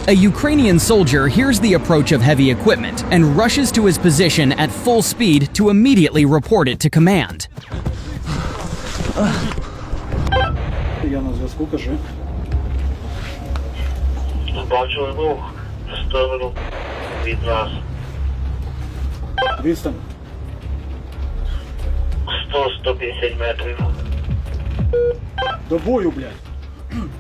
A Ukrainian soldier hears the approach of heavy equipment and rushes to his position at full speed to immediately report it to command. Я на зв'язку, кажи. Бачили рух в сторону від нас. Відстань. 100-150 метрів. До бою, блядь.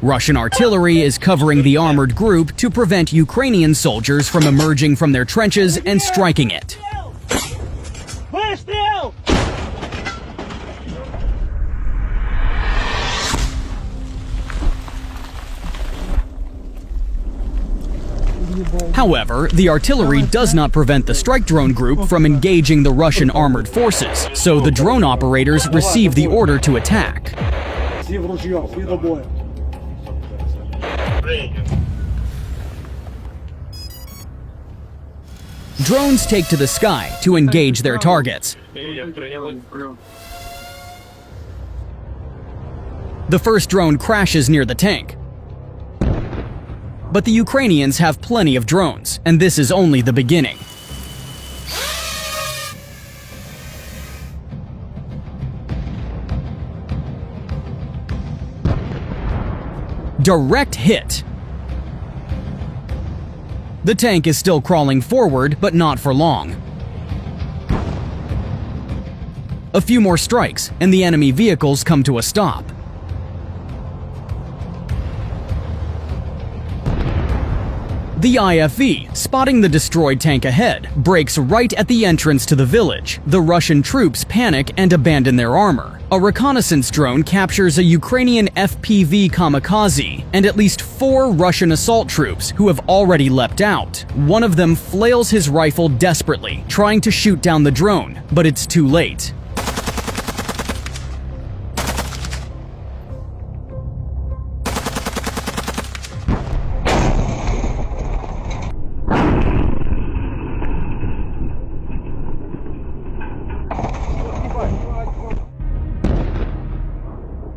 Russian artillery is covering the armored group to prevent Ukrainian soldiers from emerging from their trenches and striking it. However, the artillery does not prevent the strike drone group from engaging the Russian armored forces, so the drone operators receive the order to attack. Всі в ружьо, всі до бою. Drones take to the sky to engage their targets. The first drone crashes near the tank. But the Ukrainians have plenty of drones, and this is only the beginning. Direct hit. The tank is still crawling forward, but not for long. A few more strikes, and the enemy vehicles come to a stop. The IFV, spotting the destroyed tank ahead, brakes right at the entrance to the village. The Russian troops panic and abandon their armor. A reconnaissance drone captures a Ukrainian FPV kamikaze and at least 4 Russian assault troops who have already leapt out. One of them flails his rifle desperately, trying to shoot down the drone, but it's too late.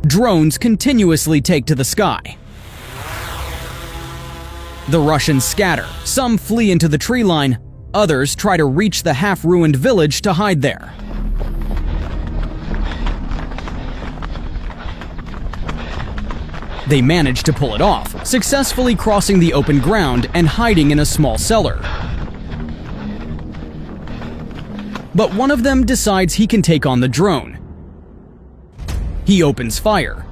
Drones continuously take to the sky. The Russians scatter. Some flee into the tree line. Others try to reach the half-ruined village to hide there. They manage to pull it off, successfully crossing the open ground and hiding in a small cellar. But one of them decides he can take on the drone. He opens fire.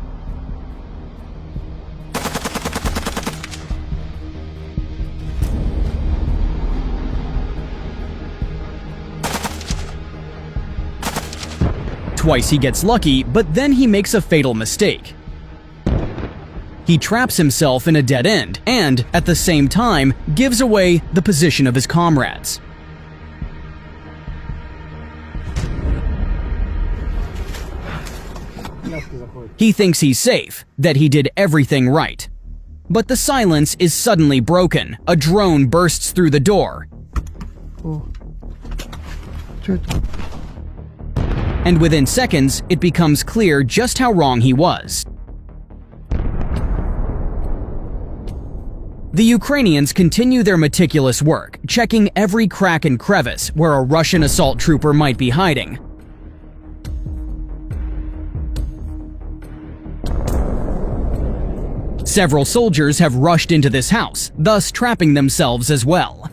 Twice he gets lucky, but then he makes a fatal mistake. He traps himself in a dead end and, at the same time, gives away the position of his comrades. He thinks he's safe, that he did everything right. But the silence is suddenly broken. A drone bursts through the door. And within seconds, it becomes clear just how wrong he was. The Ukrainians continue their meticulous work, checking every crack and crevice where a Russian assault trooper might be hiding. Several soldiers have rushed into this house, thus trapping themselves as well.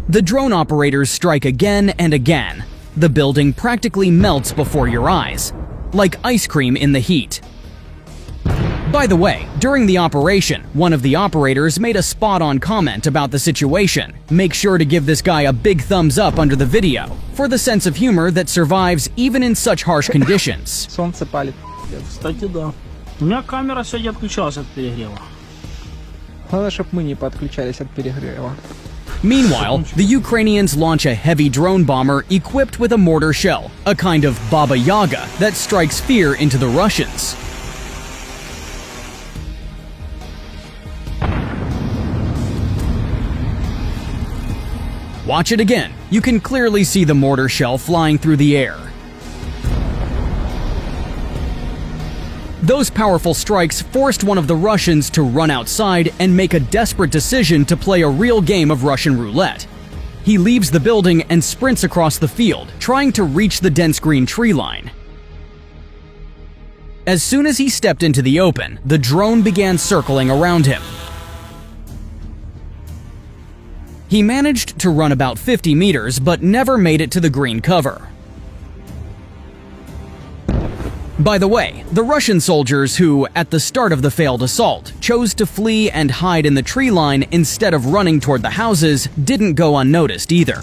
The drone operators strike again and again. The building practically melts before your eyes, like ice cream in the heat. By the way, during the operation, one of the operators made a spot-on comment about the situation. Make sure to give this guy a big thumbs up under the video, for the sense of humor that survives even in such harsh conditions. Солнце палит. Кстати, да. У меня камера сегодня отключалась от перегрева. Главное, чтобы мы не подключались от перегрева. Meanwhile, the Ukrainians launch a heavy drone bomber equipped with a mortar shell, a kind of Baba Yaga that strikes fear into the Russians. Watch it again. You can clearly see the mortar shell flying through the air. Those powerful strikes forced one of the Russians to run outside and make a desperate decision to play a real game of Russian roulette. He leaves the building and sprints across the field, trying to reach the dense green tree line. As soon as he stepped into the open, the drone began circling around him. He managed to run about 50 meters, but never made it to the green cover. By the way, the Russian soldiers who, at the start of the failed assault, chose to flee and hide in the tree line instead of running toward the houses didn't go unnoticed either.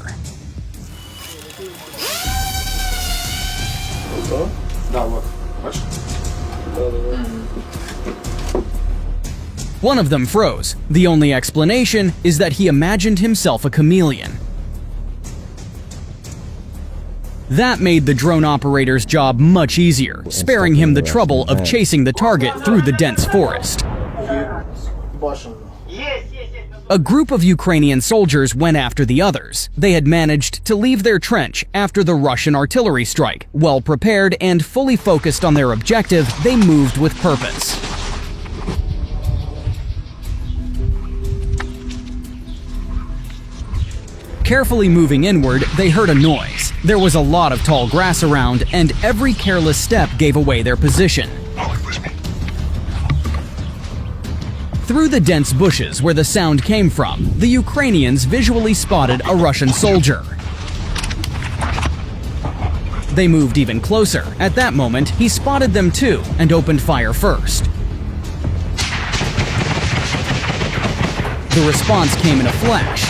One of them froze. The only explanation is that he imagined himself a chameleon. That made the drone operator's job much easier, sparing him the trouble of chasing the target through the dense forest. A group of Ukrainian soldiers went after the others. They had managed to leave their trench after the Russian artillery strike. Well prepared and fully focused on their objective, they moved with purpose. Carefully moving inward, they heard a noise. There was a lot of tall grass around, and every careless step gave away their position. Through the dense bushes where the sound came from, the Ukrainians visually spotted a Russian soldier. They moved even closer. At that moment, he spotted them too and opened fire first. The response came in a flash.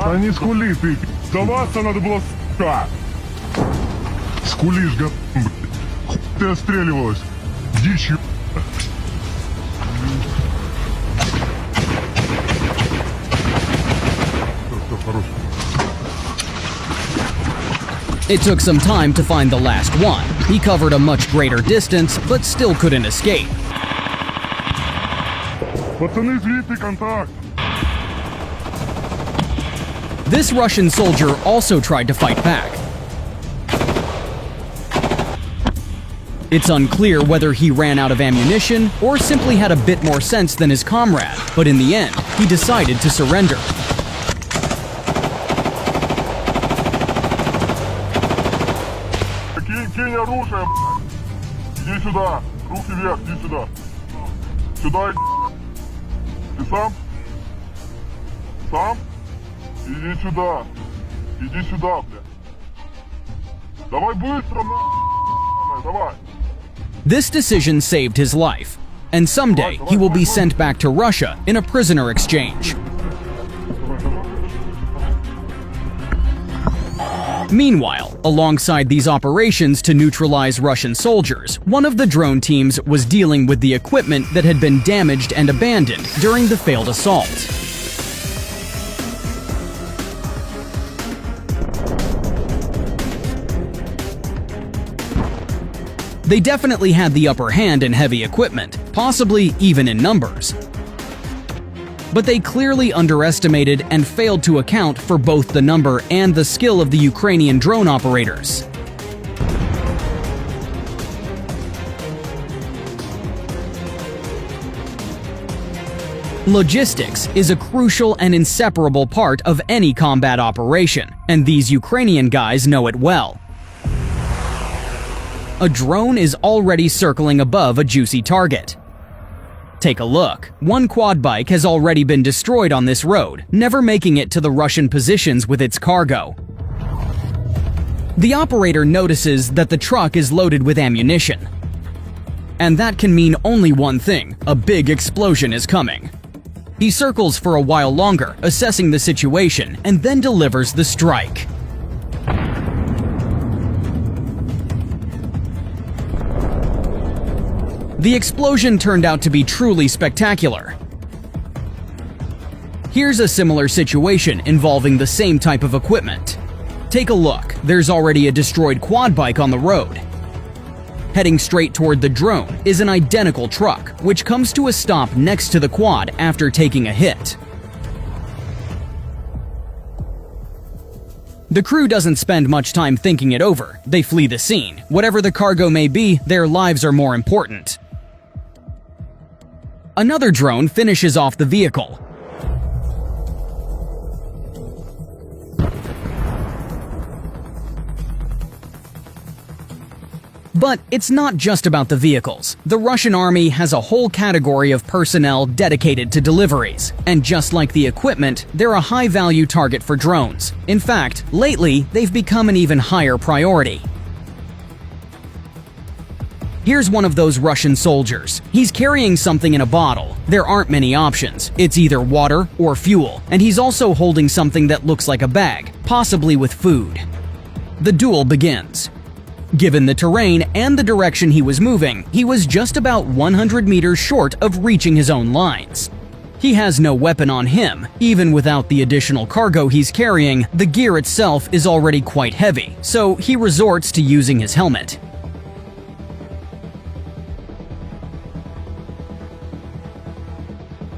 А не скули ты, сдаваться надо было, сука! Скулишь, гад, ты отстреливалась, дичь, It took some time to find the last one. He covered a much greater distance, but still couldn't escape. Пацаны, звідти контакт! This Russian soldier also tried to fight back. It's unclear whether he ran out of ammunition or simply had a bit more sense than his comrade, but in the end, he decided to surrender. Кинь оружие, иди сюда, руки вверх, иди сюда. Сюда, ты сам? Сам? Иди сюда, бля. Давай быстро, давай. This decision saved his life, and someday he will be sent back to Russia in a prisoner exchange. Meanwhile, alongside these operations to neutralize Russian soldiers, one of the drone teams was dealing with the equipment that had been damaged and abandoned during the failed assault. They definitely had the upper hand in heavy equipment, possibly even in numbers. But they clearly underestimated and failed to account for both the number and the skill of the Ukrainian drone operators. Logistics is a crucial and inseparable part of any combat operation, and these Ukrainian guys know it well. A drone is already circling above a juicy target. Take a look. One quad bike has already been destroyed on this road, never making it to the Russian positions with its cargo. The operator notices that the truck is loaded with ammunition. And that can mean only one thing: a big explosion is coming. He circles for a while longer, assessing the situation, and then delivers the strike. The explosion turned out to be truly spectacular. Here's a similar situation involving the same type of equipment. Take a look. There's already a destroyed quad bike on the road. Heading straight toward the drone is an identical truck, which comes to a stop next to the quad after taking a hit. The crew doesn't spend much time thinking it over. They flee the scene. Whatever the cargo may be, their lives are more important. Another drone finishes off the vehicle. But it's not just about the vehicles. The Russian army has a whole category of personnel dedicated to deliveries. And just like the equipment, they're a high-value target for drones. In fact, lately, they've become an even higher priority. Here's one of those Russian soldiers. He's carrying something in a bottle. There aren't many options. It's either water or fuel. And he's also holding something that looks like a bag, possibly with food. The duel begins. Given the terrain and the direction he was moving, he was just about 100 meters short of reaching his own lines. He has no weapon on him. Even without the additional cargo he's carrying, the gear itself is already quite heavy, so he resorts to using his helmet.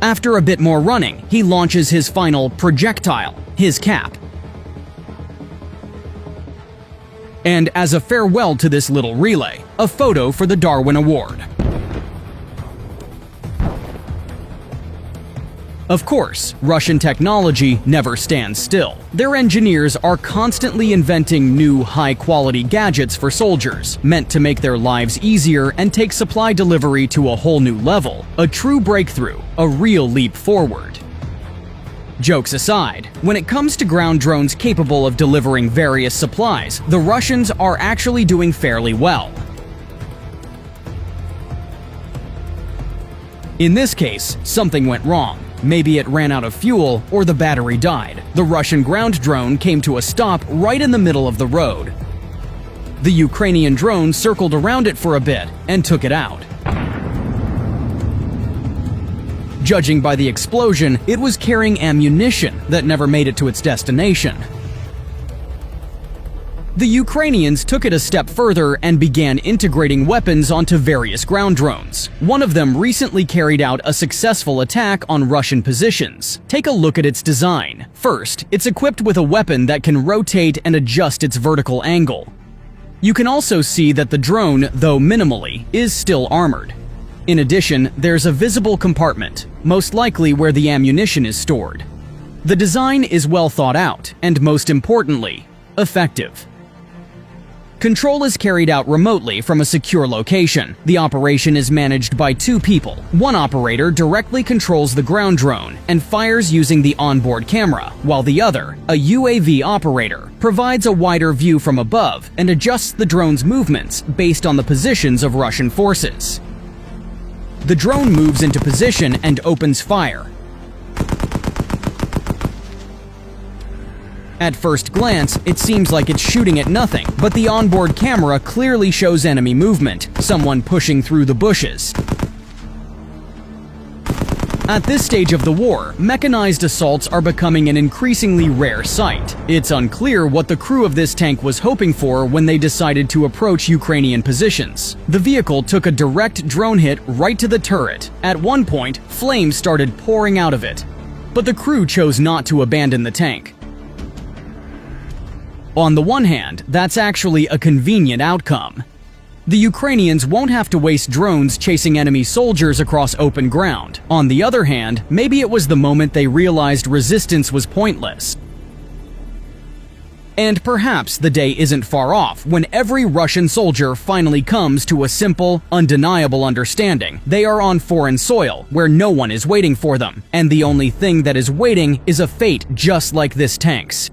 After a bit more running, he launches his final projectile, his cap. And as a farewell to this little relay, a photo for the Darwin Award. Of course, Russian technology never stands still. Their engineers are constantly inventing new, high-quality gadgets for soldiers, meant to make their lives easier and take supply delivery to a whole new level. A true breakthrough, a real leap forward. Jokes aside, when it comes to ground drones capable of delivering various supplies, the Russians are actually doing fairly well. In this case, something went wrong. Maybe it ran out of fuel or the battery died. The Russian ground drone came to a stop right in the middle of the road. The Ukrainian drone circled around it for a bit and took it out. Judging by the explosion, it was carrying ammunition that never made it to its destination. The Ukrainians took it a step further and began integrating weapons onto various ground drones. One of them recently carried out a successful attack on Russian positions. Take a look at its design. First, it's equipped with a weapon that can rotate and adjust its vertical angle. You can also see that the drone, though minimally, is still armored. In addition, there's a visible compartment, most likely where the ammunition is stored. The design is well thought out, and most importantly, effective. Control is carried out remotely from a secure location. The operation is managed by two people. One operator directly controls the ground drone and fires using the onboard camera, while the other, a UAV operator, provides a wider view from above and adjusts the drone's movements based on the positions of Russian forces. The drone moves into position and opens fire. At first glance, it seems like it's shooting at nothing, but the onboard camera clearly shows enemy movement, someone pushing through the bushes. At this stage of the war, mechanized assaults are becoming an increasingly rare sight. It's unclear what the crew of this tank was hoping for when they decided to approach Ukrainian positions. The vehicle took a direct drone hit right to the turret. At one point, flames started pouring out of it. But the crew chose not to abandon the tank. On the one hand, that's actually a convenient outcome. The Ukrainians won't have to waste drones chasing enemy soldiers across open ground. On the other hand, maybe it was the moment they realized resistance was pointless. And perhaps the day isn't far off when every Russian soldier finally comes to a simple, undeniable understanding. They are on foreign soil, where no one is waiting for them, and the only thing that is waiting is a fate just like this tank's.